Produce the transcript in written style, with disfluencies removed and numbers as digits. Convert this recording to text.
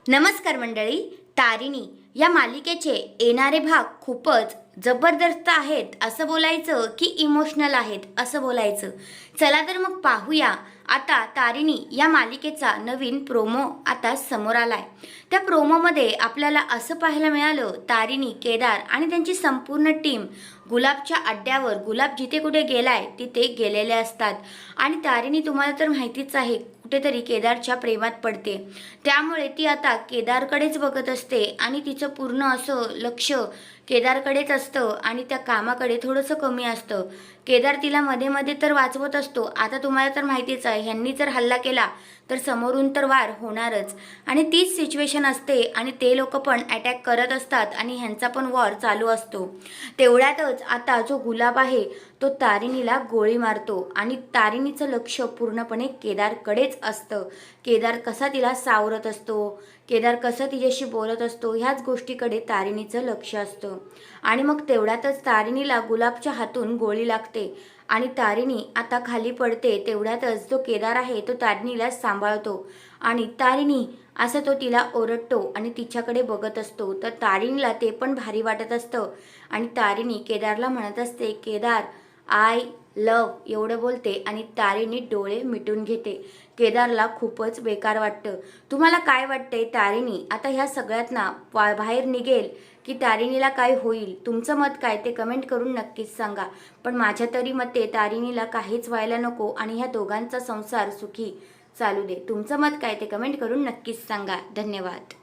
नमस्कार मंडळी. तारिणी या मालिकेचे येणारे भाग खूपच जबरदस्त आहेत असं बोलायचं की इमोशनल आहेत असं बोलायचं. चला तर मग पाहूया. आता तारिणी या मालिकेचा नवीन प्रोमो आता समोर आलाय. त्या प्रोमोमध्ये आपल्याला असं पाहायला मिळालं, तारिणी, केदार आणि त्यांची संपूर्ण टीम गुलाबच्या अड्ड्यावर, गुलाब जिथे कुठे गेलाय तिथे गेलेले असतात. आणि तारिणी तुम्हाला तर माहितीच आहे, कुठेतरी केदारच्या प्रेमात पडते. त्यामुळे ती आता केदारकडेच बघत असते आणि तिचं पूर्ण असं लक्ष केदारकडेच असतं आणि त्या कामाकडे थोडंसं कमी असतं. केदार तिला मध्ये मध्ये तर वाचवत असतो. आता तुम्हाला तर माहितीच आहे, ह्यांनी जर हल्ला केला तर समोरून तर वार होणारच आणि तीच सिच्युएशन असते आणि ते लोक पण अटॅक करत असतात आणि ह्यांचा पण वॉर चालू असतो. तेवढ्यातच आता जो गुलाब आहे तो तारिणीला गोळी मारतो आणि तारिणीचं लक्ष पूर्णपणे केदारकडेच असतं. केदार कसा तिला सावरत असतो, केदार कसं तिच्याशी बोलत असतो, ह्याच गोष्टीकडे तारिणीचं लक्ष असतं. आणि मग तेवढ्यातच तारिणीला गुलाबच्या हातून गोळी लागते आणि तारिणी आता खाली पडते. तेवढ्यातच जो केदार आहे तो तारिणीला सांभाळतो आणि तारिणी असं तो तिला ओरडतो आणि तिच्याकडे बघत असतो. तर तारिणीला ते पण भारी वाटत असतं आणि तारिणी केदारला म्हणत असते, केदार आय लव एवढं बोलते आणि तारिणी डोळे मिटून घेते. केदारला खूपच बेकार वाटतं. तुम्हाला काय वाटतंय, तारिणी आता ह्या सगळ्यातना बाहेर निघेल की तारिणीला काय होईल? तुमचं मत काय ते कमेंट करून नक्कीच सांगा. पण माझ्या तरी मते तारिणीला काहीच व्हायला नको आणि ह्या दोघांचा संसार सुखी चालू दे. तुमचं मत काय ते कमेंट करून नक्कीच सांगा. धन्यवाद.